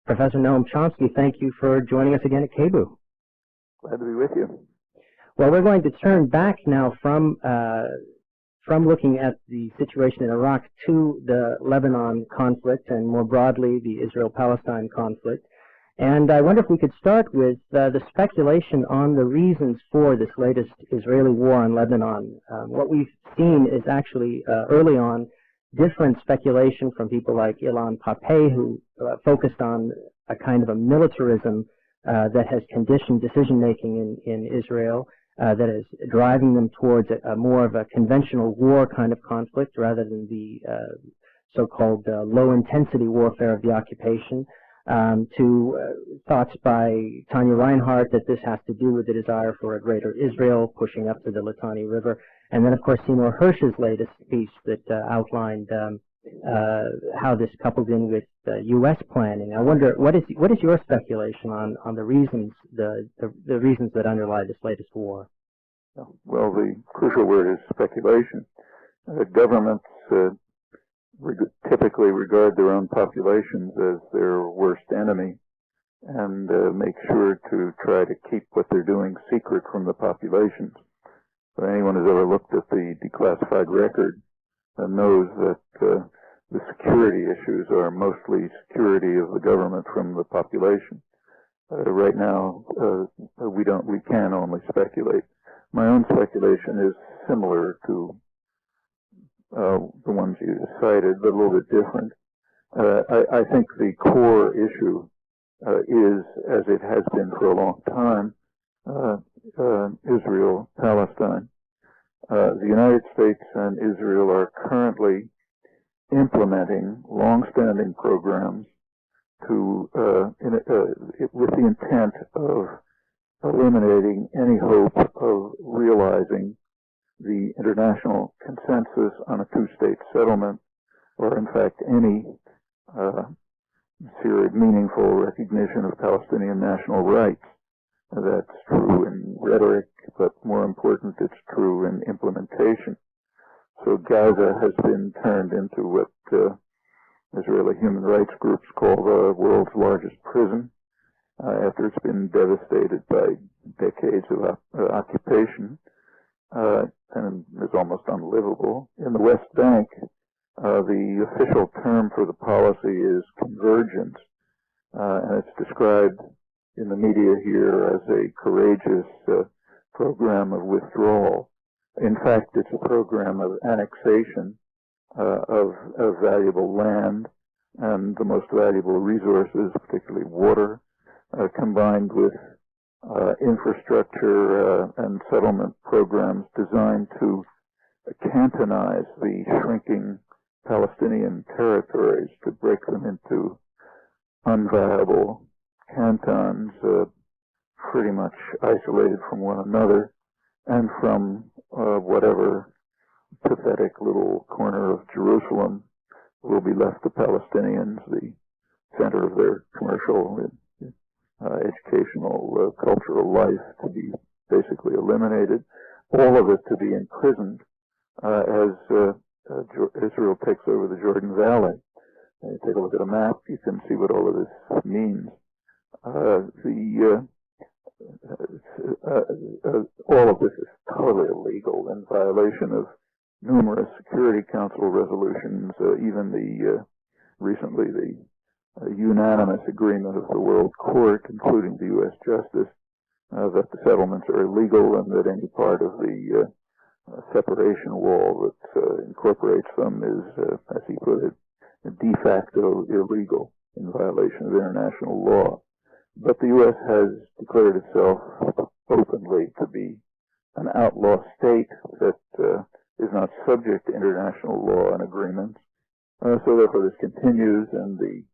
Professor Noam Chomsky, thank you for joining us again at KBOO. Glad to be with you. Well, we're going to turn back now from looking at the situation in Iraq to the Lebanon conflict and more broadly the Israel-Palestine conflict. And I wonder if we could start with the speculation on the reasons for this latest Israeli war on Lebanon. What we've seen is actually early on different speculation from people like Ilan Pappé, who focused on a kind of a militarism that has conditioned decision-making in Israel, that is driving them towards a more of a conventional war kind of conflict rather than the so-called low-intensity warfare of the occupation, to thoughts by Tanya Reinhardt that this has to do with the desire for a greater Israel pushing up to the Litani River, and then, of course, Seymour Hersh's latest piece that outlined how this coupled in with U.S. planning. I wonder, what is your speculation on the reasons the reasons that underlie this latest war? Well, the crucial word is speculation. Governments typically regard their own populations as their worst enemy and make sure to try to keep what they're doing secret from the populations. So anyone who's ever looked at the declassified record knows that the security issues are mostly security of the government from the population. Right now, we can only speculate. My own speculation is similar to the ones you cited, but a little bit different. I think the core issue is, as it has been for a long time, Israel-Palestine. The United States and Israel are currently implementing long-standing programs with the intent of eliminating any hope of realizing the international consensus on a two-state settlement, or in fact any serious, meaningful recognition of Palestinian national rights. That's true in rhetoric, but more important, it's true in implementation. So Gaza has been turned into what Israeli human rights groups call the world's largest prison, after it's been devastated by decades of occupation, and is almost unlivable. In the West Bank, the official term for the policy is convergence, and it's described in the media here as a courageous program of withdrawal. In fact, it's a program of annexation of valuable land and the most valuable resources, particularly water, combined with infrastructure and settlement programs designed to cantonize the shrinking Palestinian territories, to break them into unviable cantons, pretty much isolated from one another and from whatever pathetic little corner of Jerusalem will be left to Palestinians, the center of their commercial, educational, cultural life, to be basically eliminated, all of it to be imprisoned as Israel takes over the Jordan Valley. You take a look at a map, you can see what all of this means. All of this is totally illegal, in violation of numerous Security Council resolutions, even recently the unanimous agreement of the World Court, including the U.S. Justice, that the settlements are illegal and that any part of the separation wall that incorporates them is, as he put it, de facto illegal, in violation of international law. But the U.S. has declared itself openly to be an outlaw state that is not subject to international law and agreements. So therefore this continues, and the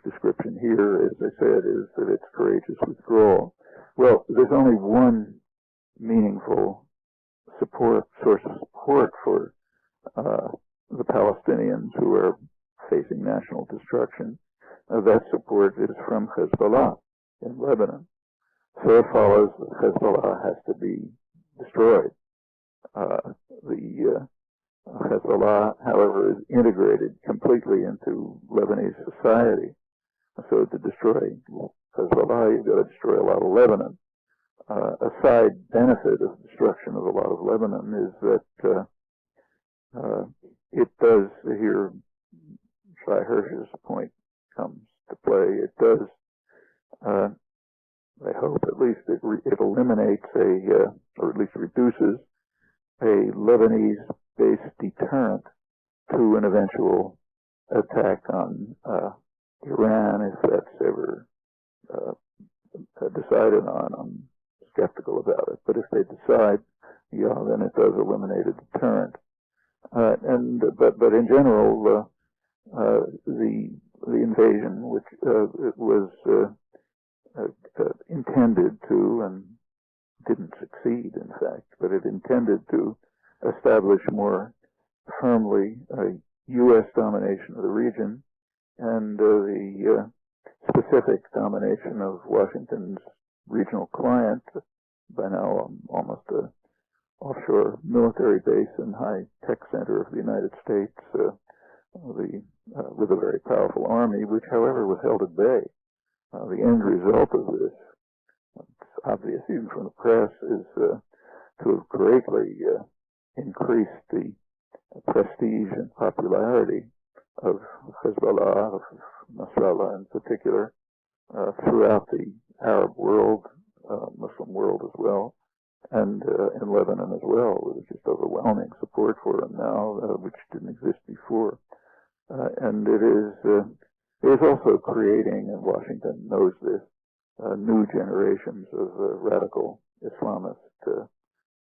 description here, as I said, is that it's courageous withdrawal. Well, there's only one meaningful source of support for the Palestinians who are facing national destruction. That support is from Hezbollah in Lebanon. So it follows that Hezbollah has to be destroyed. The Hezbollah, however, is integrated completely into Lebanese society. so to destroy Hezbollah, you've got to destroy a lot of Lebanon. A side benefit of destruction of a lot of Lebanon is that it does, here Shai Hirsch's point comes to play, it does, I hope at least, it eliminates or at least reduces a Lebanese-based deterrent to an eventual attack on Iran, if that's ever decided on. I'm skeptical about it, but if they decide, then it does eliminate a deterrent. But in general, the invasion, which it was intended to, and didn't succeed, in fact, but it intended to establish more firmly a U.S. domination of the region and the specific domination of Washington's regional client, by now almost a offshore military base and high-tech center of the United States, with a very powerful army, which, however, was held at bay. The end result of this, it's obvious even from the press, is to have greatly increased the prestige and popularity of Hezbollah, of Nasrallah in particular, throughout the Arab world, Muslim world as well, and in Lebanon as well, with just overwhelming support for him now, which didn't exist before. And it is also creating, and Washington knows this, new generations of radical Islamist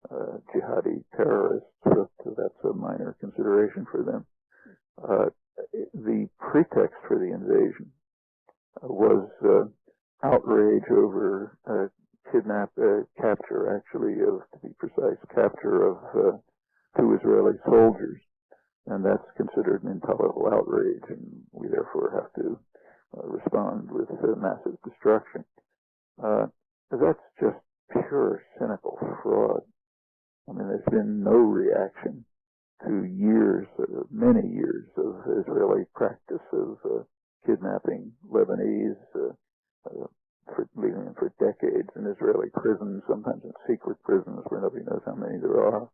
jihadi terrorists, but that's a minor consideration for them. The pretext for the invasion was outrage over capture, actually, to be precise, capture of 2 Israeli soldiers. And that's considered an intolerable outrage, and we therefore have to respond with massive destruction. That's just pure cynical fraud. I mean, there's been no reaction to years, many years of Israeli practice of kidnapping Lebanese, leaving them for decades in Israeli prisons, sometimes in secret prisons where nobody knows how many there are.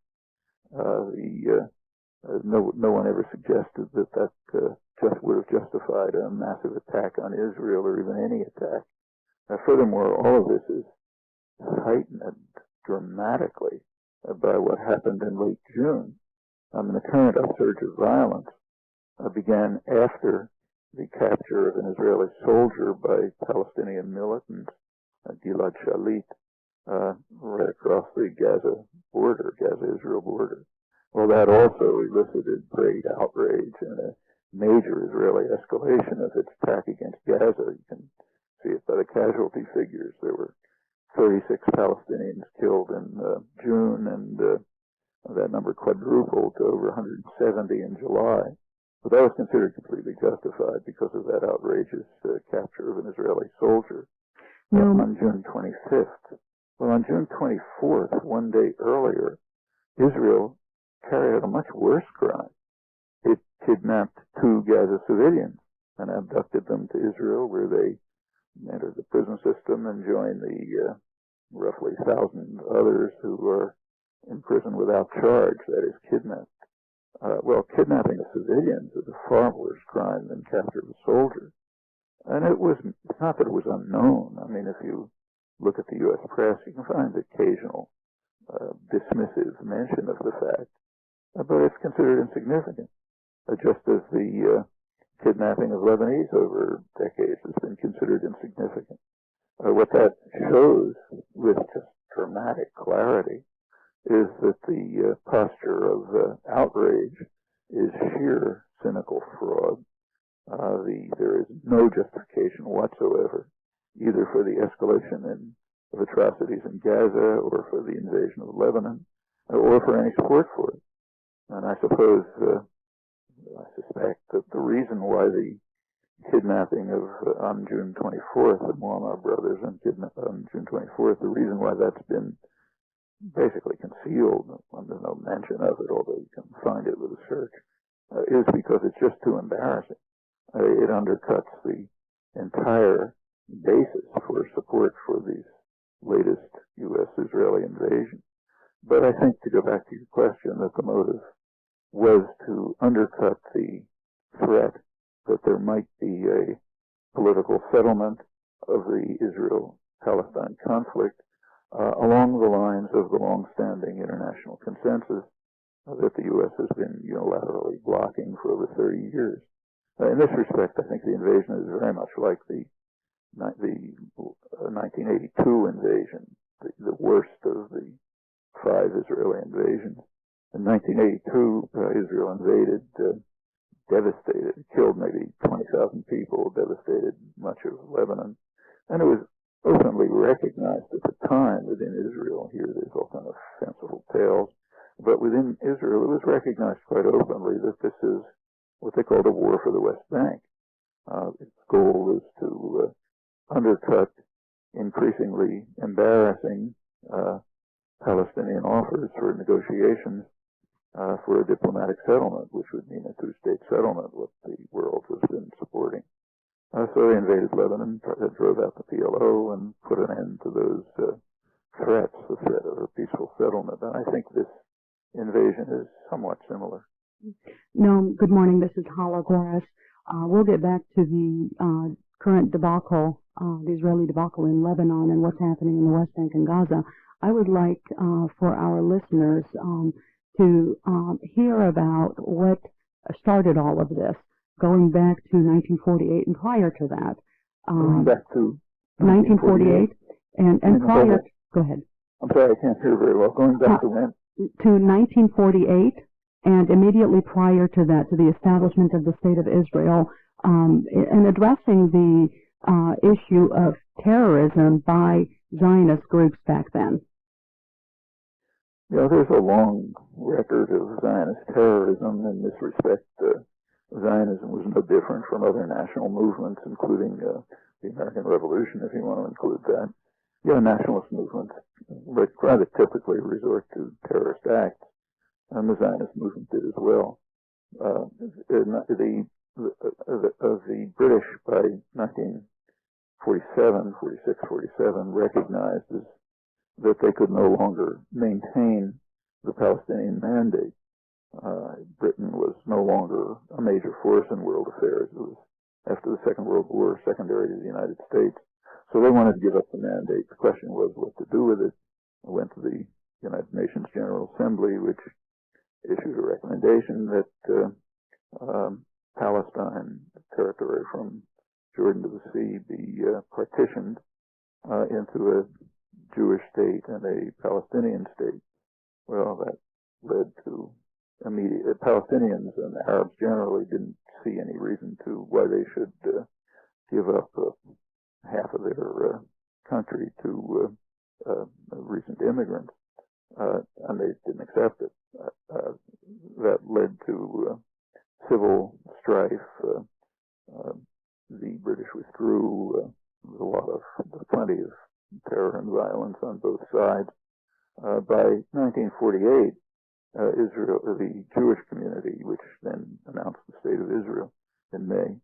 No one ever suggested that just would have justified a massive attack on Israel or even any attack. Furthermore, all of this is heightened dramatically by what happened in late June. The current upsurge of violence began after the capture of an Israeli soldier by Palestinian militants, Gilad Shalit, right across the Gaza-Israel border. Well, that also elicited great outrage and a major Israeli escalation of its attack against Gaza. You can see it by the casualty figures. There were 36 Palestinians killed in June, and that number quadrupled to over 170 in July. But that was considered completely justified because of that outrageous capture of an Israeli soldier on June 25th. Well, on June 24th, one day earlier, Israel carried out a much worse crime. It kidnapped 2 Gaza civilians and abducted them to Israel, where they entered the prison system and joined the roughly 1,000 others who were in prison without charge, that is, kidnapped. Kidnapping of civilians is a far worse crime than capture of a soldier. And it's not that it was unknown. I mean, if you look at the U.S. press, you can find occasional dismissive mention of the fact, but it's considered insignificant, just as the kidnapping of Lebanese over decades has been considered insignificant. What that shows with just dramatic clarity is that the posture of outrage is sheer cynical fraud. There is no justification whatsoever, either for the escalation of atrocities in Gaza or for the invasion of Lebanon, or for any support for it. And I suspect that the reason why the kidnapping on June 24th, the Muammar brothers on June 24th, the reason why that's been basically concealed, there's no mention of it, although you can find it with a search, is because it's just too embarrassing. It undercuts the entire basis for support for these latest U.S.-Israeli invasion. But I think, to go back to your question, that the motive was to undercut the threat that there might be a political settlement of the Israel-Palestine conflict along the lines of the long-standing international consensus that the U.S. has been unilaterally blocking for over 30 years. In this respect, I think the invasion is very much like the 1982 invasion, the worst of the 5 Israeli invasions. In 1982, Israel invaded, devastated, killed maybe 20,000 people, devastated much of Lebanon, and it was openly recognized at the time within Israel. Here there's all kind of fanciful tales, but within Israel it was recognized quite openly that this is what they called a war for the West Bank. Its goal is to undercut increasingly embarrassing Palestinian offers for negotiations for a diplomatic settlement, which would mean a two-state settlement, what the world has been supporting. So they invaded Lebanon, drove out the PLO, and put an end to those threats, the threat of a peaceful settlement. And I think this invasion is somewhat similar. No, good morning. This is Hala Goras. We'll get back to the current debacle, the Israeli debacle in Lebanon and what's happening in the West Bank and Gaza. I would like for our listeners to hear about what started all of this, going back to 1948 and prior to that. Going back to 1948 and prior. Go ahead. I'm sorry, I can't hear very well. Going back to when? To 1948 and immediately prior to that, to the establishment of the State of Israel, and addressing the issue of terrorism by Zionist groups back then. Yeah, there's a long record of Zionist terrorism. In this respect, Zionism was no different from other national movements, including the American Revolution, if you want to include that. Yeah, nationalist movements, but rather typically resort to terrorist acts, and the Zionist movement did as well. The British, by 1947, 46, 47, recognized that they could no longer maintain the Palestinian mandate. Britain was no longer a major force in world affairs. It was, after the Second World War, secondary to the United States. So they wanted to give up the mandate. The question was what to do with it. I went to the United Nations General Assembly, which issued a recommendation that Palestine, territory from Jordan to the sea, be partitioned into a Jewish state and a Palestinian state. Well, that led to immediate Palestinians and Arabs generally didn't see any reason to why they should give up half of their country to recent immigrants, and they didn't accept it. That led to civil strife. The British withdrew. Plenty of terror and violence on both sides. By 1948, Israel, the Jewish community, which then announced the State of Israel in May,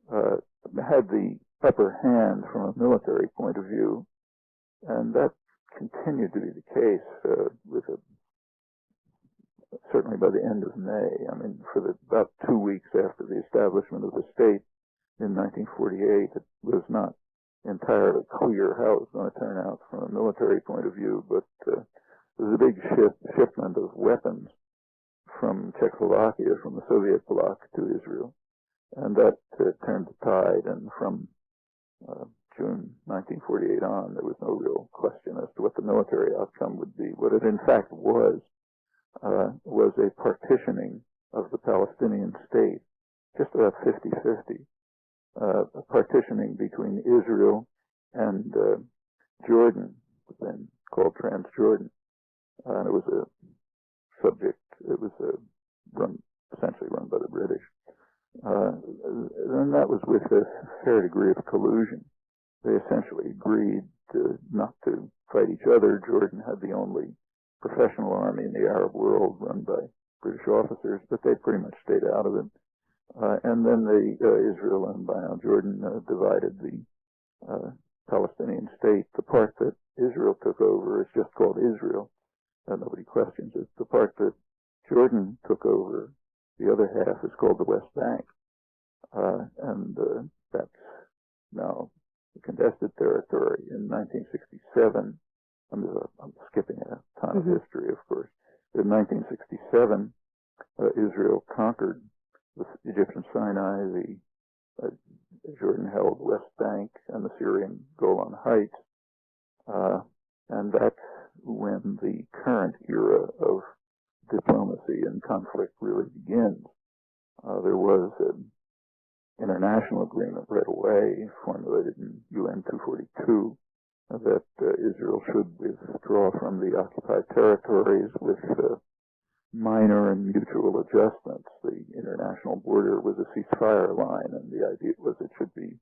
had the upper hand from a military point of view, and that continued to be the case certainly by the end of May. I mean, for about 2 weeks after the establishment of the state in 1948, it was not entirely clear how it was going to turn out from a military point of view, but there was a big shipment of weapons from Czechoslovakia, from the Soviet bloc, to Israel, and that turned the tide, and from June 1948 on, there was no real question as to what the military outcome would be. What it in fact was a partitioning of the Palestinian state, just about 50-50, a partitioning between Israel and Jordan, then called Transjordan. And it was essentially run by the British. And that was with a fair degree of collusion. They essentially agreed not to fight each other. Jordan had the only professional army in the Arab world run by British officers, but they pretty much stayed out of it. And then Israel and by now Jordan divided the Palestinian state. The part that Israel took over is just called Israel. Nobody questions it. The part that Jordan took over, the other half, is called the West Bank. And that's now contested territory. In 1967, I'm skipping a ton of history, of course. In 1967, Israel conquered the Egyptian Sinai, the Jordan-held West Bank, and the Syrian Golan Heights. And that's when the current era of diplomacy and conflict really begins. There was an international agreement right away, formulated in UN 242, that Israel should withdraw from the occupied territories with minor and mutual adjustments. The international border was a ceasefire line, and the idea was it should be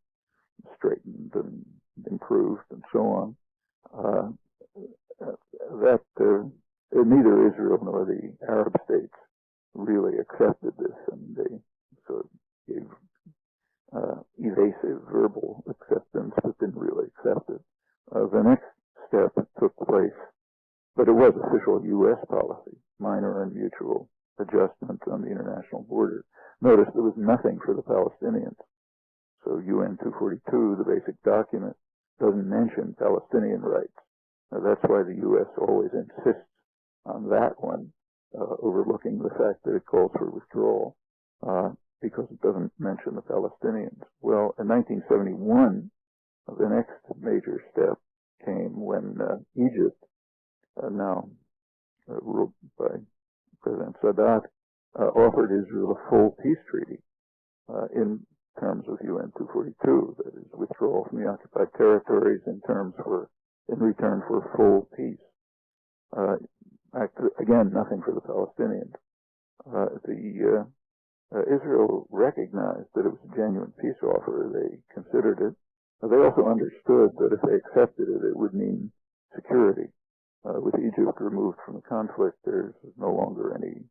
straightened and improved and so on. Neither Israel nor the Arab states really accepted this, and they sort of gave evasive verbal acceptance, but didn't really accept it. The next step took place, but it was official U.S. policy, minor and mutual adjustments on the international border. Notice there was nothing for the Palestinians. So UN 242, the basic document, doesn't mention Palestinian rights. Now, that's why the U.S. always insists on that one, overlooking the fact that it calls for withdrawal, because it doesn't mention the Palestinians. Well, in 1971, the next major step came when Egypt, now ruled by President Sadat, offered Israel a full peace treaty in terms of UN 242, that is, withdrawal from the occupied territories in return for full peace. Again, nothing for the Palestinians. Israel recognized that it was a genuine peace offer. They considered it. They also understood that if they accepted it, it would mean security. With Egypt removed from the conflict, there's no longer any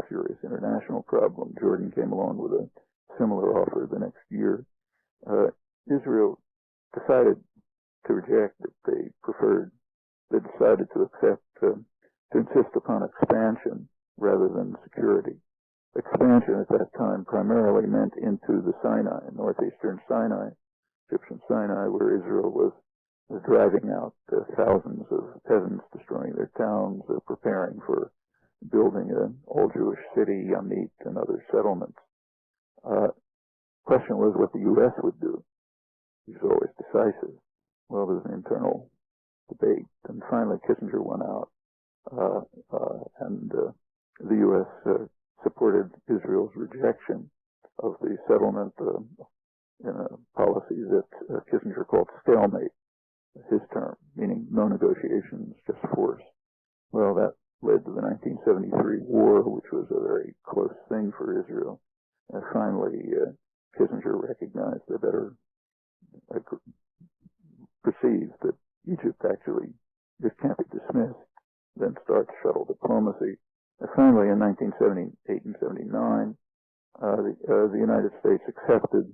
serious international problem. Jordan came along with a similar offer the next year. Israel decided to reject it. They decided to accept, to insist upon expansion rather than security. Expansion at that time primarily meant into the Sinai, northeastern Sinai, Egyptian Sinai, where Israel was driving out thousands of peasants, destroying their towns, preparing for building an all-Jewish city, Yamit, and other settlements. Question was what the U.S. would do. He was always decisive. Well, there was an internal debate, and finally Kissinger won out, and the U.S. supported Israel's rejection of the settlement in a policy that Kissinger called stalemate, his term, meaning no negotiations, just force. Well, that led to the 1973 war, which was a very close thing for Israel. And finally, Kissinger recognized they better perceive that Egypt actually just can't be dismissed, then start shuttle diplomacy. And finally, in 1978 and 79, the United States accepted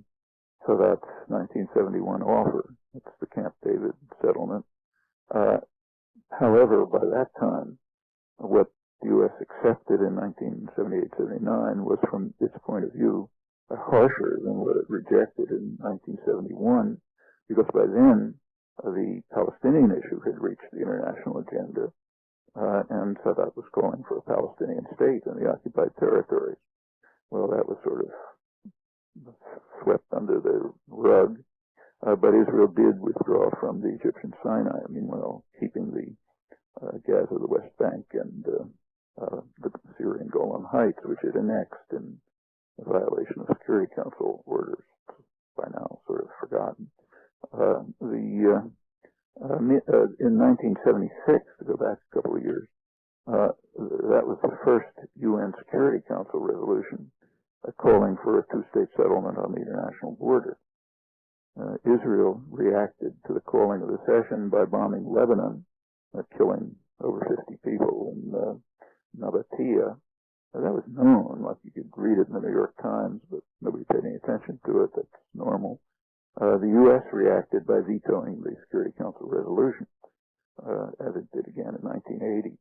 Sadat's 1971 offer. It's the Camp David settlement. However, by that time, what the U.S. accepted in 1978-79 was, from its point of view, harsher than what it rejected in 1971, because by then the Palestinian issue had reached the international agenda, and Sadat was calling for a Palestinian state in the occupied territories. Well, that was sort of swept under the rug, but Israel did withdraw from the Egyptian Sinai, meanwhile keeping the Gaza, the West Bank, and the Syrian Golan Heights, which it annexed in violation of Security Council orders, by now sort of forgotten. In 1976, to go back a couple of years, that was the first UN Security Council resolution calling for a two-state settlement on the international border. Israel reacted to the calling of the session by bombing Lebanon, killing over 50 people in Nabatea, that was known, like you could read it in the New York Times, but nobody paid any attention to it. That's normal. The U.S. reacted by vetoing the Security Council resolution, as it did again in 1980.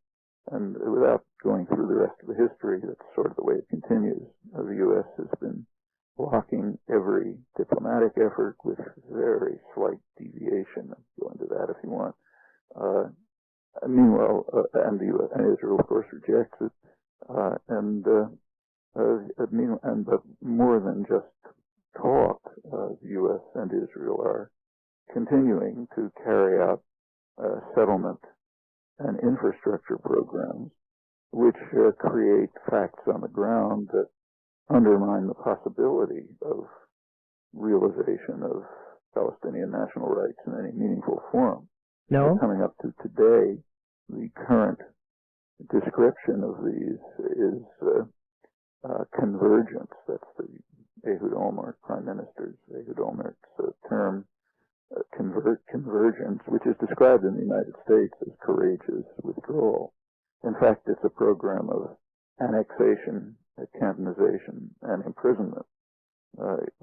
And without going through the rest of the history, that's sort of the way it continues. The U.S. has been blocking every diplomatic effort with very slight deviation. I'll go into that if you want. Meanwhile, and Israel, of course, rejects it. But more than just talk, the U.S. and Israel are continuing to carry out settlement and infrastructure programs which create facts on the ground that undermine the possibility of realization of Palestinian national rights in any meaningful form. No. Coming up to today, the current description of these is convergence. That's the Ehud Olmert, Prime Minister's Ehud Olmert's term, convergence, which is described in the United States as courageous withdrawal. In fact, it's a program of annexation, cantonization, and imprisonment.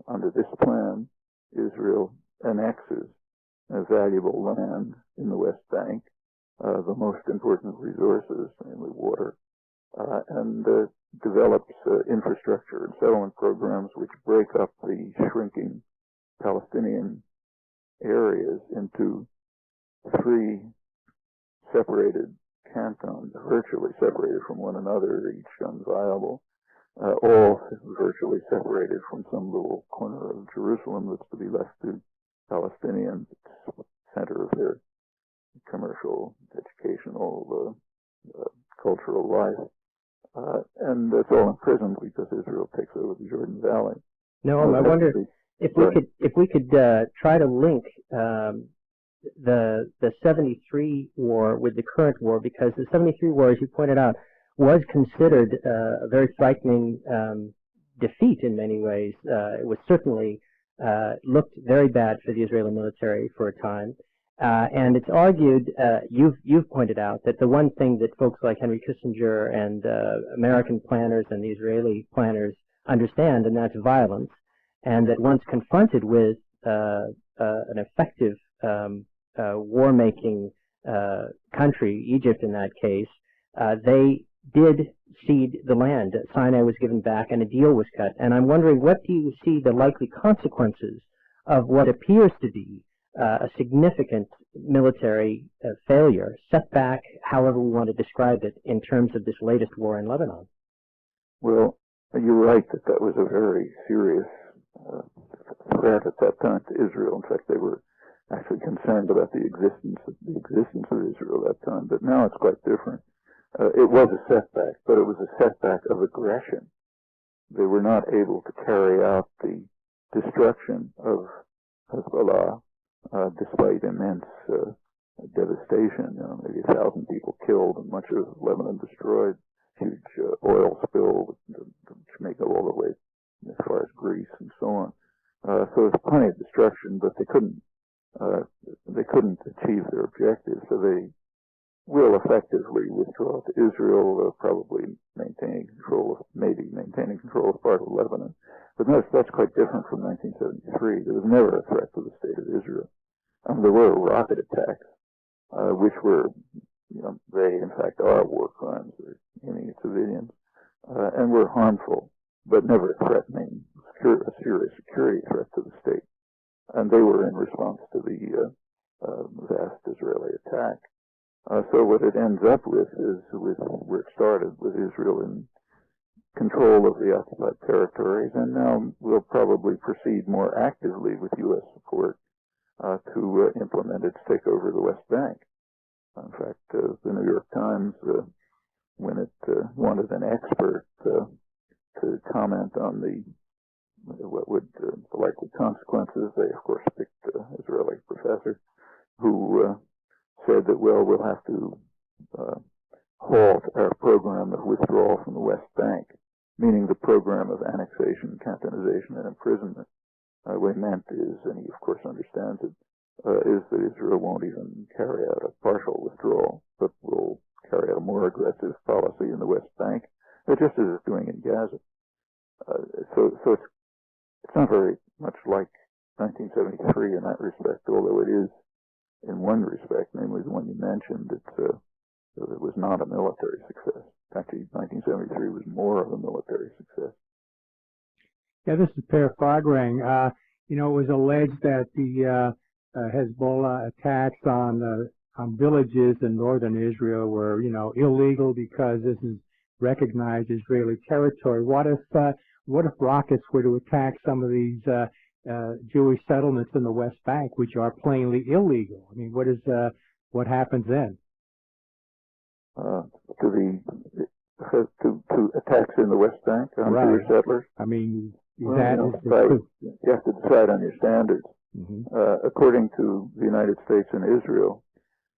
Under this plan, Israel annexes valuable land in the West Bank, the most important resources, namely water, and develops infrastructure and settlement programs which break up the shrinking Palestinian areas into 3 separated cantons, virtually separated from one another, each unviable, all virtually separated from some little corner of Jerusalem that's to be left to Palestinians. It's the center of their commercial, educational, cultural life. And it's all imprisoned because Israel takes over the Jordan Valley. No, I wonder if we could try to link the 73 war with the current war, because the 73 war, as you pointed out, was considered a very frightening defeat in many ways. It was certainly looked very bad for the Israeli military for a time. And it's argued, you've pointed out, that the one thing that folks like Henry Kissinger and American planners and the Israeli planners understand, and that's violence, and that once confronted with an effective war-making country, Egypt in that case, they did cede the land. Sinai was given back and a deal was cut. And I'm wondering, what do you see the likely consequences of what appears to be a significant military failure, setback, however we want to describe it, in terms of this latest war in Lebanon? Well, you're right that was a very serious threat at that time to Israel. In fact, they were actually concerned about the existence of Israel at that time. But now it's quite different. It was a setback, but it was a setback of aggression. They were not able to carry out the destruction of Hezbollah, despite immense devastation. Maybe 1,000 people killed and much of Lebanon destroyed. Huge oil spill, which may go all the way as far as Greece and so on. So there's plenty of destruction, but they couldn't achieve their objectives. So they will effectively withdraw to Israel, probably maintaining control of part of Lebanon. But that's quite different from 1973. There was never a threat to the state of Israel. There were rocket attacks, which were, they in fact are war crimes. They're aiming at civilians, and were harmful, but never threatening a serious security threat to the state. And they were in response to the vast Israeli attack. So what it ends up with is where it started, with Israel in control of the occupied territories, and now will probably proceed more actively with U.S. support to implement its takeover of the West Bank. In fact, the New York Times, when it wanted an expert to comment on what would the likely consequences, they of course picked an Israeli professor who said that, well, we'll have to halt our program of withdrawal from the West Bank, meaning the program of annexation, cantonization, and imprisonment. What he meant is, and he of course understands it, is that Israel won't even carry out a partial withdrawal, but will carry out a more aggressive policy in the West Bank, just as it's doing in Gaza. So it's not very much like 1973 in that respect, although it is in one respect, namely the one you mentioned. It was not a military success. Actually, 1973 was more of a military success. Yeah, this is Per Fagrang. It was alleged that the Hezbollah attacks on villages in northern Israel were, illegal because this is recognized Israeli territory. What if rockets were to attack some of these Jewish settlements in the West Bank, which are plainly illegal? I mean, what happens then? To attacks in the West Bank on Jewish settlers? I mean, you have to decide on your standards. Mm-hmm. According to the United States and Israel,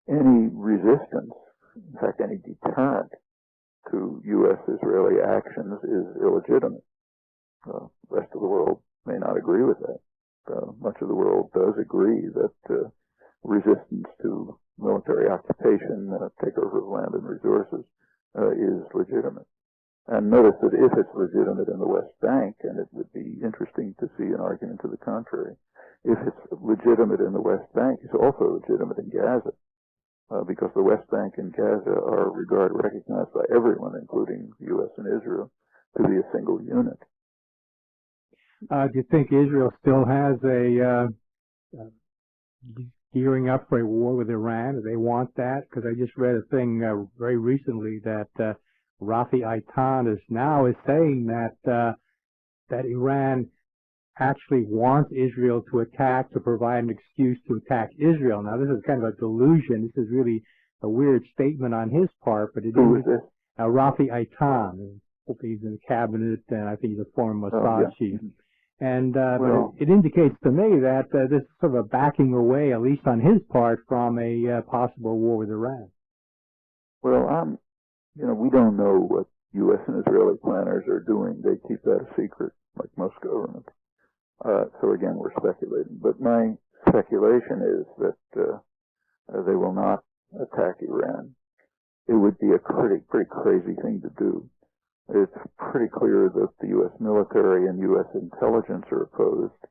any resistance, in fact, any deterrent to U.S.-Israeli actions is illegitimate. The rest of the world may not agree with that. Much of the world does agree that resistance to military occupation, takeover of land and resources, is legitimate. And notice that if it's legitimate in the West Bank, and it would be interesting to see an argument to the contrary, if it's legitimate in the West Bank, it's also legitimate in Gaza, because the West Bank and Gaza are recognized by everyone, including the U.S. and Israel, to be a single unit. Do you think Israel still has gearing up for a war with Iran? Do they want that? Because I just read a thing very recently that Rafi Eitan is saying that Iran actually wants Israel to attack to provide an excuse to attack Israel. Now, this is kind of a delusion. This is really a weird statement on his part, but it Who is this? Rafi Eitan. He's in the cabinet, and I think he's a former Mossad chief. And but it indicates to me that this is sort of a backing away, at least on his part, from a possible war with Iran. Well, we don't know what U.S. and Israeli planners are doing. They keep that a secret, like most governments. So again, we're speculating. But my speculation is that they will not attack Iran. It would be a pretty crazy thing to do. It's pretty clear that the U.S. military and U.S. intelligence are opposed,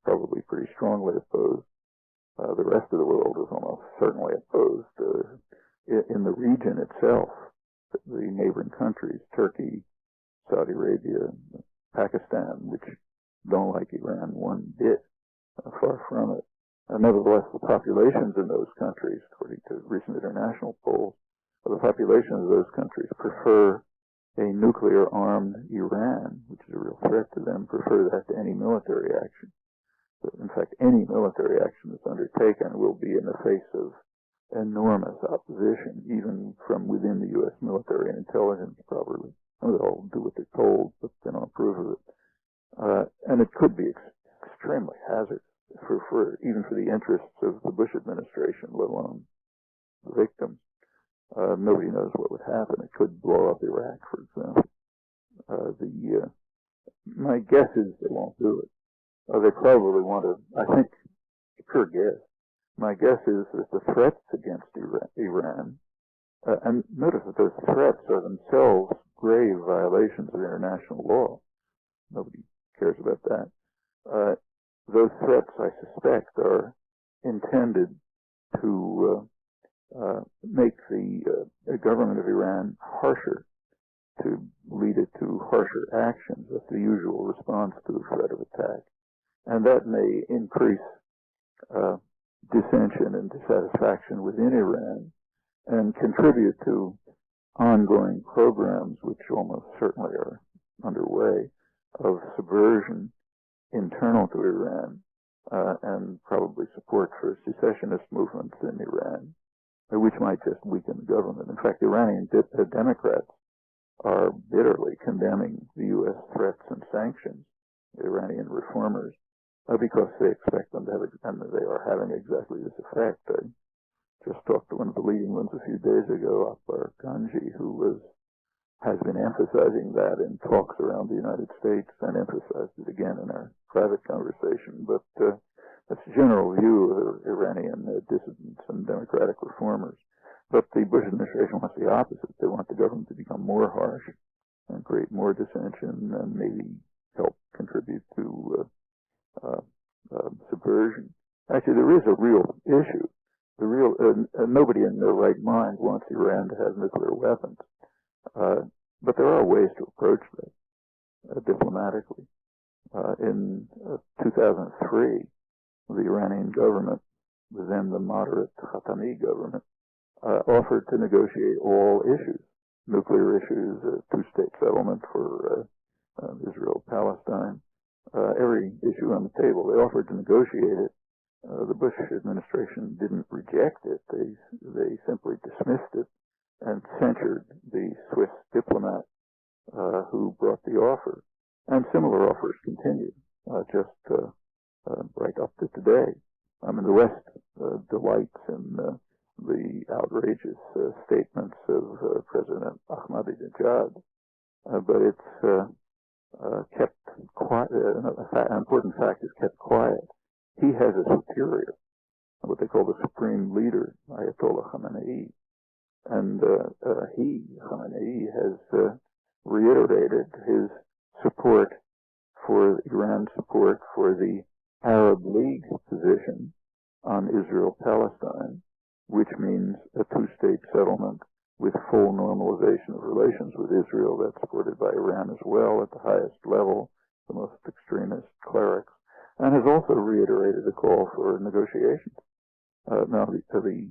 probably pretty strongly opposed. The rest of the world is almost certainly opposed. In the region itself, the neighboring countries, Turkey, Saudi Arabia, Pakistan, which don't like Iran one bit, far from it. Nevertheless, the populations in those countries, according to recent international polls, the populations of those countries prefer a nuclear-armed Iran, which is a real threat to them, prefer that to any military action. But in fact, any military action that's undertaken will be in the face of enormous opposition, even from within the U.S. military and intelligence, probably. They'll do what they're told, but they don't approve of it. And it could be extremely hazardous, even for the interests of the Bush administration, let alone the victims. Nobody knows what would happen. It could blow up Iraq, for example. My guess is they won't do it. They probably want to, I think, pure guess. My guess is that the threats against Iran, and notice that those threats are themselves grave violations of international law. Nobody cares about that. Those threats, I suspect, are intended to make the government of Iran harsher, to lead it to harsher actions. That's the usual response to the threat of attack. And that may increase dissension and dissatisfaction within Iran and contribute to ongoing programs, which almost certainly are underway, of subversion internal to Iran and probably support for secessionist movements in Iran, which might just weaken the government. In fact, Iranian Democrats are bitterly condemning the U.S. threats and sanctions, Iranian reformers, because they expect them to have, and they are having exactly this effect. I just talked to one of the leading ones a few days ago, Akbar Ganji, who has been emphasizing that in talks around the United States, and emphasized it again in our private conversation. But that's a general view of Iranian dissidents and democratic reformers. But the Bush administration wants the opposite. They want the government to become more harsh and create more dissension and maybe help contribute to subversion. Actually, there is a real issue. Nobody in their right mind wants Iran to have nuclear weapons, but there are ways to approach that diplomatically. In 2003, the Iranian government, then the moderate Khatami government, offered to negotiate all issues, nuclear issues, a two-state settlement for Israel-Palestine, every issue on the table. They offered to negotiate it. The Bush administration didn't reject it. They simply dismissed it and censured the Swiss diplomat who brought the offer. And similar offers continue, just right up to today. I mean, the West delights in the outrageous statements of President Ahmadinejad, but it's kept quiet. An important fact is kept quiet. He has a superior, what they call the supreme leader, Ayatollah Khamenei, and Khamenei, has reiterated his support for Iran's support for the Arab League position on Israel-Palestine, which means a two-state settlement with full normalization of relations with Israel. That's supported by Iran as well at the highest level, the most extremist clerics, and has also reiterated a call for negotiations. Now, the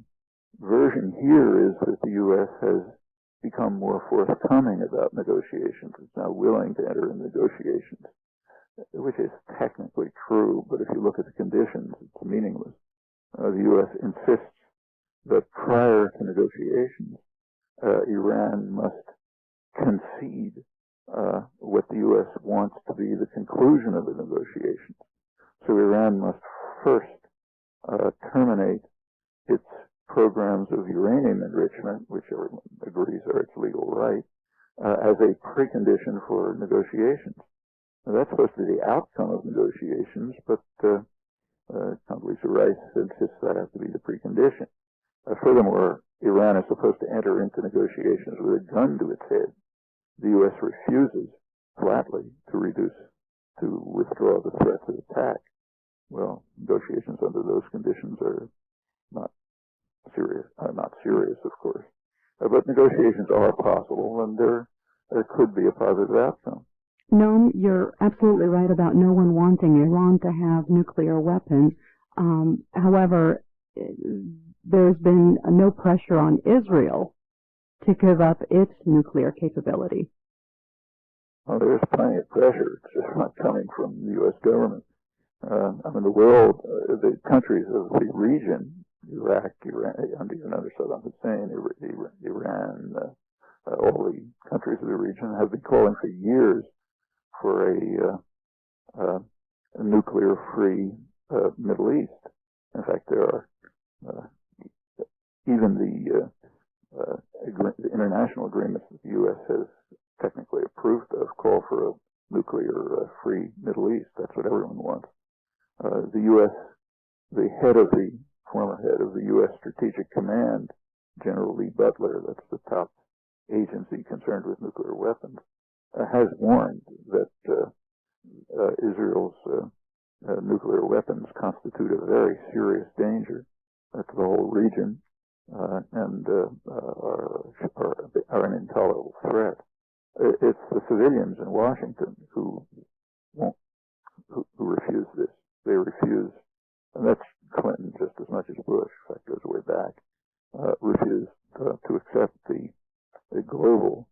version here is that the U.S. has become more forthcoming about negotiations. It's now willing to enter into negotiations, which is technically true, but if you look at the conditions, it's meaningless. The U.S. insists that prior to negotiations, Iran must concede what the U.S. wants to be the conclusion of the negotiations. So Iran must first terminate its programs of uranium enrichment, which everyone agrees are its legal right, as a precondition for negotiations. Now, that's supposed to be the outcome of negotiations, but Condoleezza Rice insists that has to be the precondition. Furthermore, Iran is supposed to enter into negotiations with a gun to its head. The U.S. refuses flatly to withdraw the threat of attack. Well, negotiations under those conditions are not serious, of course. But negotiations are possible, and there could be a positive outcome. Noam, you're absolutely right about no one wanting Iran to have nuclear weapons. However, there's been no pressure on Israel to give up its nuclear capability. Well, there's plenty of pressure. It's just not coming from the U.S. government. I mean, the world, the countries of the region, Iraq, Iran, even under Saddam Hussein, Iran, all the countries of the region have been calling for years for a nuclear-free Middle East. In fact, there are even the international agreements that the U.S. has technically approved of call for a nuclear-free Middle East. That's what everyone wants. The U.S., the former head of the U.S. Strategic Command, General Lee Butler, that's the top agency concerned with nuclear weapons, has warned that Israel's nuclear weapons constitute a very serious danger to the whole region and are an intolerable threat. It's the civilians in Washington who refuse this. They refuse, and that's Clinton just as much as Bush, in fact, goes way back, refused to accept the global,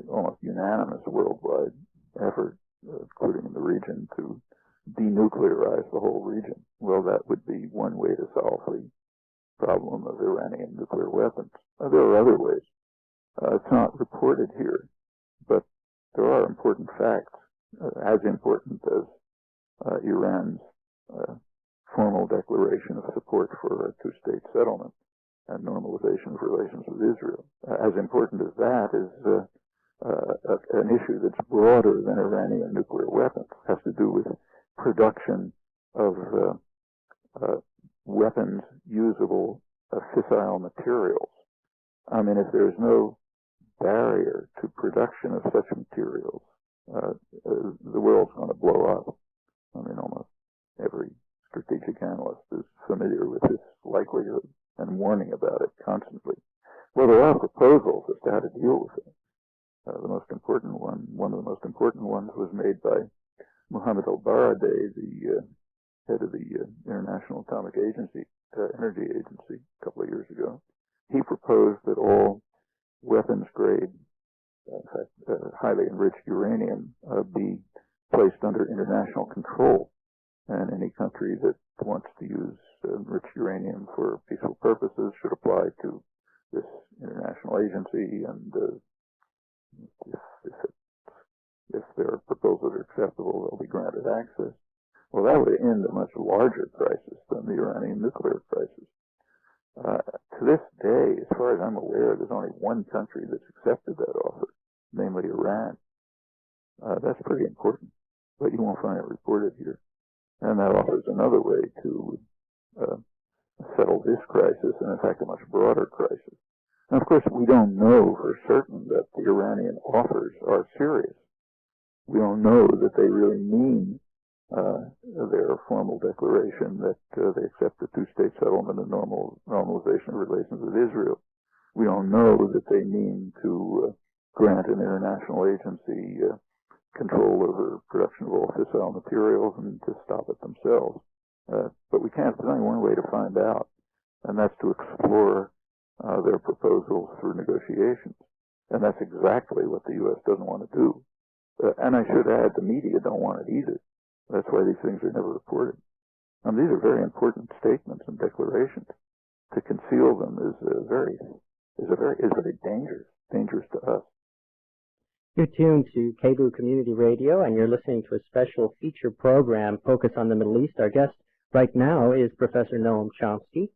almost unanimous worldwide effort, including in the region, to denuclearize the whole region. Well, that would be one way to solve the problem of Iranian nuclear weapons. There are other ways. It's not reported here, but there are important facts, as important as Iran's formal declaration of support for a two-state settlement and normalization of relations with Israel. As important as that is an issue that's broader than Iranian nuclear weapons. It has to do with production of weapons usable fissile materials. I mean, if there's no barrier to production of such materials, the world's going to blow up. I mean, almost every strategic analyst is familiar with this likelihood and warning about it constantly. Well, there are proposals as to how to deal with it. The most important one of the most important ones was made by Mohammed al-Baradei, the head of the International Atomic Energy Agency, a couple of years ago. He proposed that all weapons-grade, in fact, highly enriched uranium be placed under international control, and any country that wants to use enriched uranium for peaceful purposes should apply to this international agency, and if their proposals are acceptable, they'll be granted access. Well, that would end a much larger crisis than the Iranian nuclear crisis. To this day, as far as I'm aware, there's only one country that's accepted that offer, namely Iran. That's pretty important, but you won't find it reported here. And that offers another way to settle this crisis, and in fact a much broader crisis. And of course, we don't know for certain that the Iranian offers are serious. We don't know that they really mean their formal declaration that they accept the two-state settlement and normalization of relations with Israel. We don't know that they mean to grant an international agency control over production of all fissile materials and to stop it themselves. But we can't. There's only one way to find out, and that's to explore their proposals through negotiations. And that's exactly what the U.S. doesn't want to do. And I should add, the media don't want it either. That's why these things are never reported. These are very important statements and declarations. To conceal them is very dangerous to us. You're tuned to KBOO Community Radio, and you're listening to a special feature program focused on the Middle East. Our guest right now is Professor Noam Chomsky.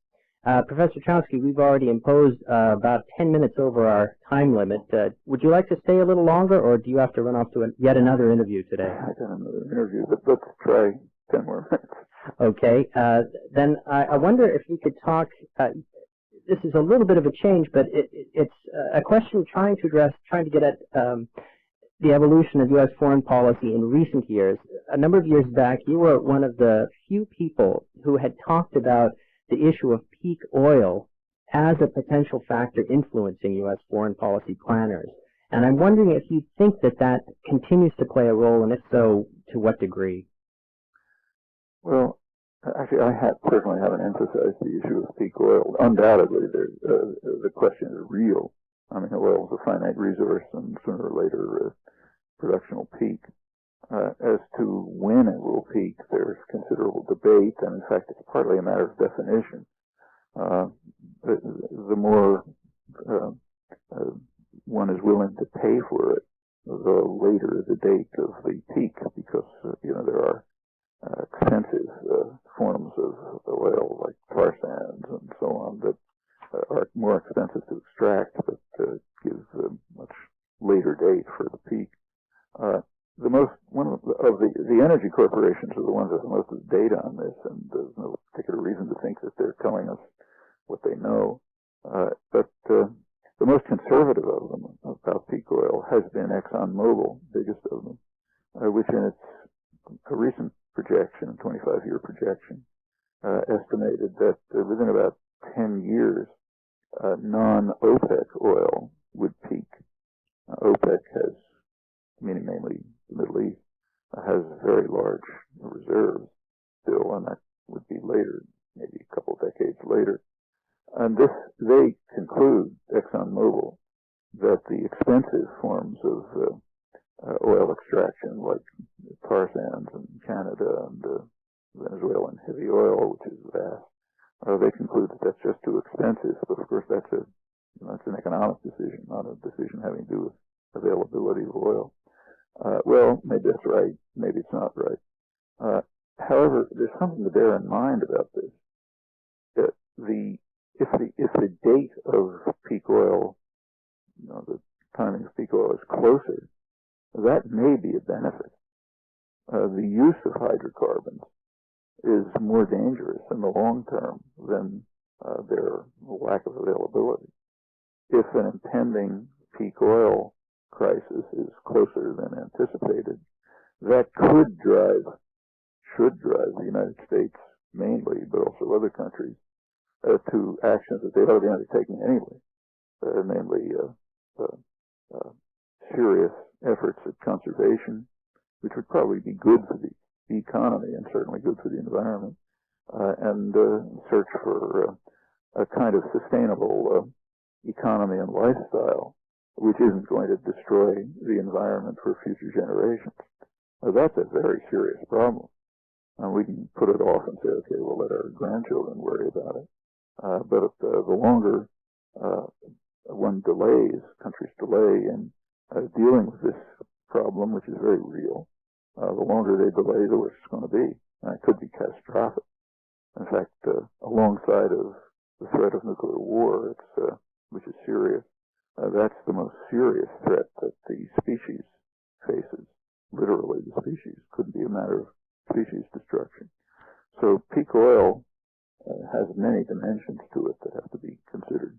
Professor Chomsky, we've already imposed about 10 minutes over our time limit. Would you like to stay a little longer, or do you have to run off to yet another interview today? I got another interview, but let's try 10 more minutes. Okay. Then I wonder if we could talk. This is a little bit of a change, but it's a question trying to get at the evolution of U.S. foreign policy in recent years. A number of years back, you were one of the few people who had talked about the issue of peak oil as a potential factor influencing U.S. foreign policy planners. And I'm wondering if you think that continues to play a role, and if so, to what degree? Well, actually, I personally haven't emphasized the issue of peak oil. Undoubtedly, the question is real. I mean, oil is a finite resource, and sooner or later, production will peak. As to when it will peak, there's considerable debate, and in fact, it's partly a matter of definition. The more one is willing to pay for it, the later the date of the peak, because there are expensive forms of oil like tar sands and so on that are more expensive to extract, but give a much later date for the peak. The energy corporations are the ones that have most of the data on this, and there's no particular reason to think that they're telling us what they know. But the most conservative of them about peak oil has been ExxonMobil, biggest of them, which in its recent projection, 25-year projection, estimated that within about 10 years, non-OPEC oil would peak. OPEC has, meaning mainly the Middle East, has very large reserves still, and that would be later, maybe a couple of decades later. And they conclude, ExxonMobil, that the expensive forms of oil extraction, like tar sands in Canada and Venezuelan heavy oil, which is vast, they conclude that that's just too expensive. But of course, that's an economic decision, not a decision having to do with availability of oil. Well, maybe that's right, maybe it's not right. However, there's something to bear in mind about this. If the date of peak oil, the timing of peak oil is closer, that may be a benefit. The use of hydrocarbons is more dangerous in the long term than their lack of availability. If an impending peak oil crisis is closer than anticipated, that should drive the United States mainly, but also other countries, to actions that they've already undertaken anyway, namely serious efforts at conservation, which would probably be good for the economy and certainly good for the environment, and search for a kind of sustainable economy and lifestyle which isn't going to destroy the environment for future generations. That's a very serious problem. And we can put it off and say, okay, we'll let our grandchildren worry about it. But the longer countries delay in dealing with this problem, which is very real, the longer they delay, the worse it's going to be. And it could be catastrophic. In fact, alongside of the threat of nuclear war, which is serious, that's the most serious threat that the species faces. Literally, the species. Couldn't be a matter of species destruction. So peak oil has many dimensions to it that have to be considered.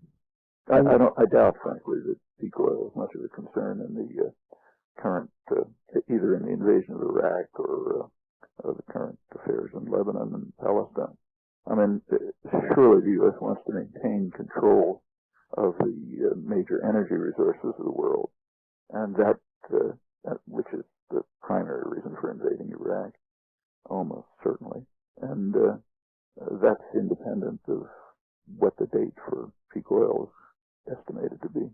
I doubt, frankly, that peak oil is much of a concern in the current, either in the invasion of Iraq or the current affairs in Lebanon and Palestine. I mean, surely the U.S. wants to maintain control of the major energy resources of the world, and that which is the primary reason for invading Iraq, almost certainly. And that's independent of what the date for peak oil is estimated to be.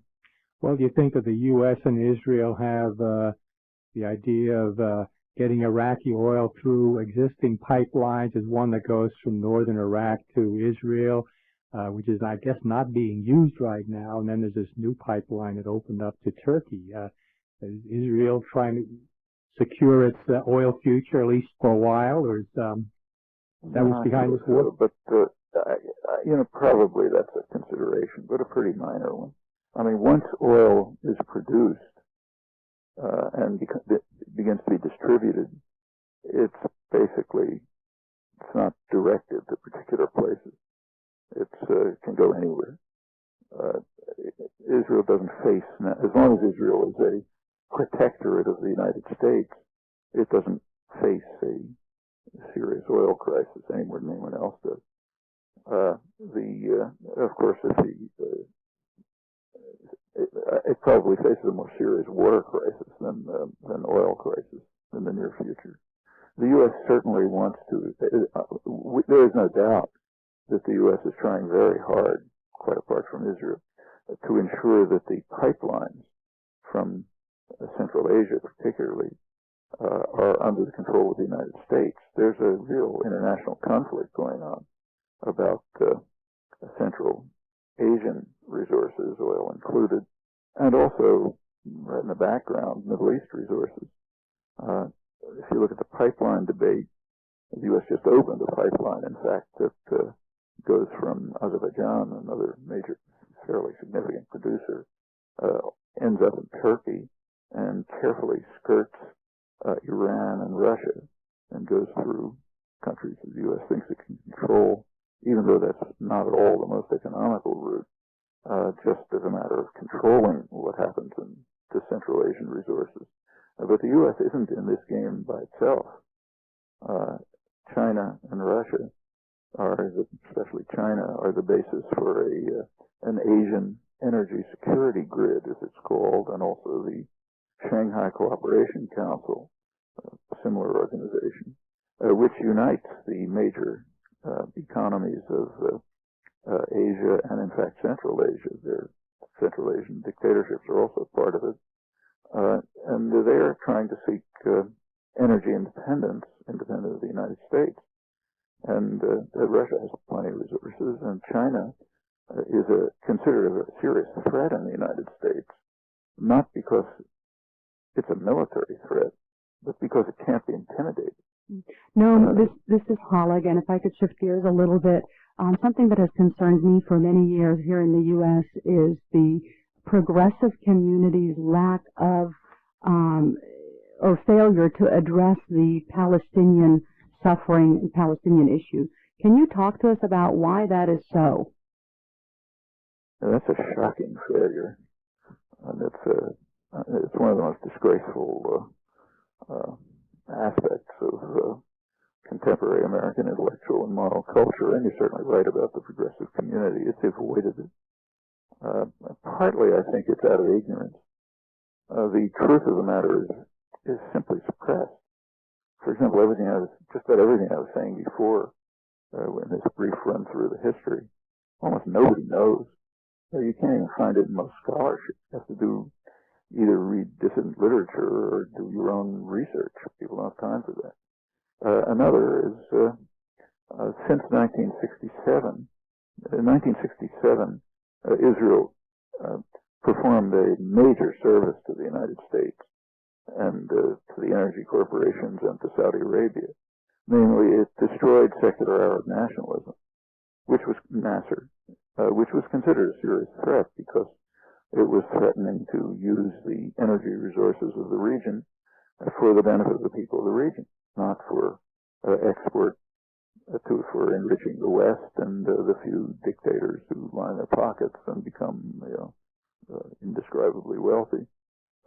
Well, do you think that the U.S. and Israel have the idea of getting Iraqi oil through existing pipelines? Is one that goes from northern Iraq to Israel, which is, I guess, not being used right now, and then there's this new pipeline that opened up to Turkey. Is Israel trying to secure its oil future, at least for a while, or is that what's behind this war? But, probably that's a consideration, but a pretty minor one. I mean, once oil is produced and begins to be distributed, it's not directed to particular places. It can go anywhere. Israel doesn't face, as long as Israel is a protectorate of the United States, it doesn't face a serious oil crisis any more than anyone else does. Of course, it probably faces a more serious water crisis than oil crisis in the near future. The U.S. certainly wants to. There is no doubt that the U.S. is trying very hard, quite apart from Israel, to ensure that the pipelines from Central Asia, particularly, are under the control of the United States. There's a real international conflict going on about Central Asian resources, oil included, and also, right in the background, Middle East resources. If you look at the pipeline debate, the U.S. just opened a pipeline, in fact, that goes from Azerbaijan, another major, fairly significant producer, ends up in Turkey and carefully skirts Iran and Russia and goes through countries that the U.S. thinks it can control, even though that's not at all the most economical route, just as a matter of controlling what happens to Central Asian resources. But the U.S. isn't in this game by itself. China and Russia especially China, are the basis for an Asian energy security grid, as it's called, and also the Shanghai Cooperation Council, a similar organization, which unites the major economies of Asia and, in fact, Central Asia. Their Central Asian dictatorships are also part of it. And they are trying to seek energy independent of the United States. And Russia has plenty of resources, and China is considered a serious threat in the United States, not because it's a military threat, but because it can't be intimidated. No, this is Hollig, and if I could shift gears a little bit, something that has concerned me for many years here in the U.S. is the progressive community's lack of or failure to address the Palestinian suffering and Palestinian issue. Can you talk to us about why that is so? That's a shocking failure. And it's one of the most disgraceful aspects of contemporary American intellectual and moral culture, and you're certainly right about the progressive community. It's avoided it. Partly, I think, it's out of ignorance. The truth of the matter is simply suppressed. For example, just about everything I was saying before, in this brief run through the history, almost nobody knows. You can't even find it in most scholarship. You have to either read dissident literature or do your own research. People don't have time for that. Another is, since 1967, Israel performed a major service to the United States and to the energy corporations and to Saudi Arabia. Namely, it destroyed secular Arab nationalism, which was Nasser, which was considered a serious threat because it was threatening to use the energy resources of the region for the benefit of the people of the region, not for export for enriching the West and the few dictators who line their pockets and become indescribably wealthy.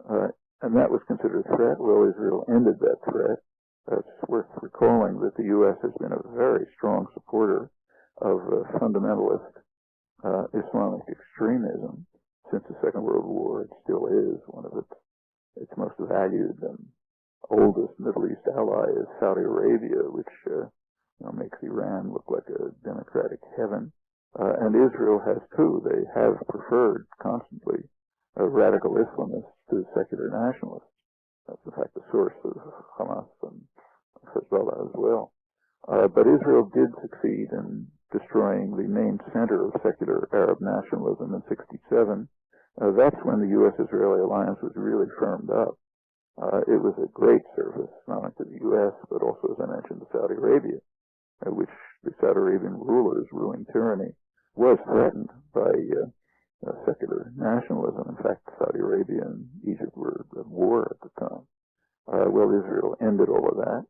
And that was considered a threat. Well, Israel ended that threat. It's worth recalling that the U.S. has been a very strong supporter of fundamentalist Islamic extremism since the Second World War. It still is. One of its most valued and oldest Middle East ally is Saudi Arabia, which makes Iran look like a democratic heaven. And Israel has too. They have preferred constantly radical Islamists to secular nationalists. That's in fact the source of Hamas and Hezbollah as well. But Israel did succeed in destroying the main center of secular Arab nationalism in '67. That's when the U.S.-Israeli alliance was really firmed up. It was a great service, not only to the U.S., but also, as I mentioned, to Saudi Arabia, which the Saudi Arabian rulers' ruling tyranny was threatened by secular nationalism. In fact, Saudi Arabia and Egypt were at war at the time. Well, Israel ended all of that.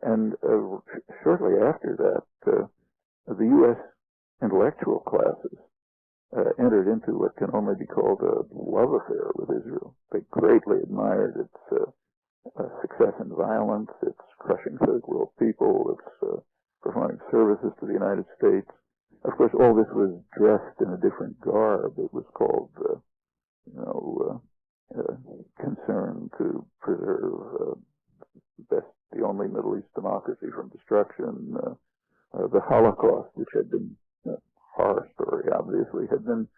And shortly after that, the U.S. intellectual classes entered into what can only be called a love affair with Israel. They greatly admired its success in violence, its crushing third world people, its performing services to the United States. Of course, all this was dressed in a different garb. It was called, concern to preserve the only Middle East democracy from destruction. The Holocaust, which had been a horror story, obviously, had been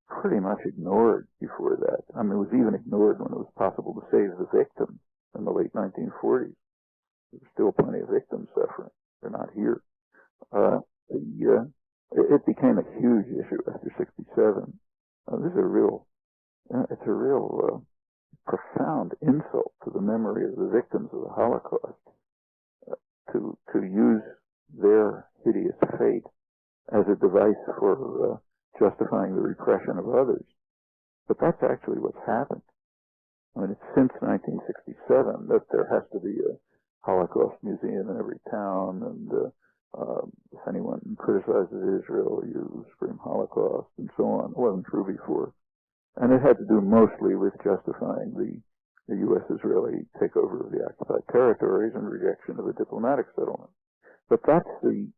pretty much ignored before that. I mean, it was even ignored when it was possible to save the victims in the late 1940s. There were still plenty of victims suffering. They're not here. It became a huge issue after '67. This is a real profound insult to the memory of the victims of the Holocaust to use their hideous fate as a device for justifying the repression of others. But that's actually what's happened. I mean, it's since 1967 that there has to be a Holocaust museum in every town, and if anyone criticizes Israel, you scream Holocaust, and so on. It wasn't true before. And it had to do mostly with justifying the U.S.-Israeli takeover of the occupied territories and rejection of a diplomatic settlement. But that's the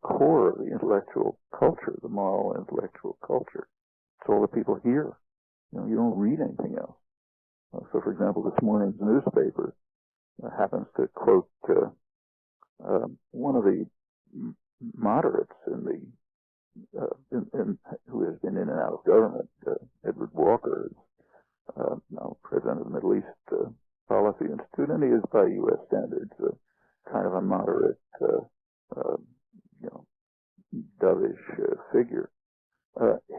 core of the intellectual culture, the moral intellectual culture. It's all the people hear. You don't read anything else. So, for example, this morning's newspaper happens to quote one of the moderates who has been in and out of government, Edward Walker, is now president of the Middle East Policy Institute, and he is, by U.S. standards, kind of a moderate, dovish figure.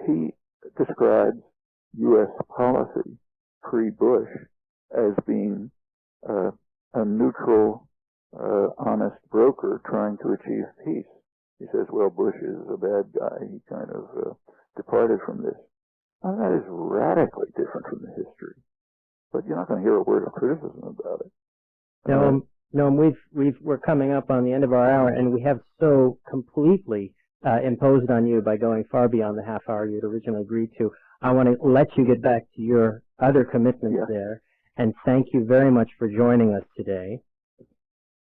He describes U.S. policy pre-Bush as being a neutral, honest broker trying to achieve peace. He says, well, Bush is a bad guy. He kind of departed from this. Now, that is radically different from the history. But you're not going to hear a word of criticism about it. No, we're coming up on the end of our hour, and we have so completely imposed on you by going far beyond the half hour you'd originally agreed to. I want to let you get back to your other commitments there, and thank you very much for joining us today.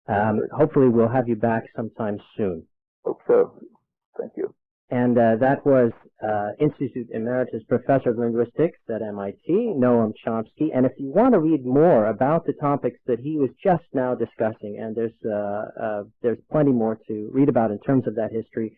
Hopefully we'll have you back sometime soon. Hope so. Thank you. And that was Institute Emeritus Professor of Linguistics at MIT, Noam Chomsky. And if you want to read more about the topics that he was just now discussing, and there's plenty more to read about in terms of that history,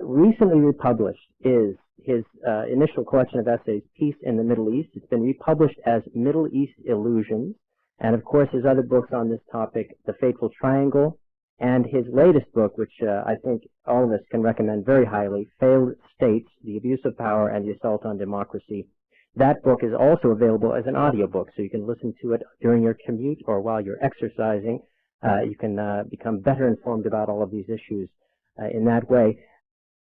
recently republished is his initial collection of essays, Peace in the Middle East. It's been republished as Middle East Illusions. And of course, his other books on this topic, The Fateful Triangle, and his latest book, which I think all of us can recommend very highly, Failed States, The Abuse of Power and the Assault on Democracy. That book is also available as an audiobook, so you can listen to it during your commute or while you're exercising. You can become better informed about all of these issues in that way.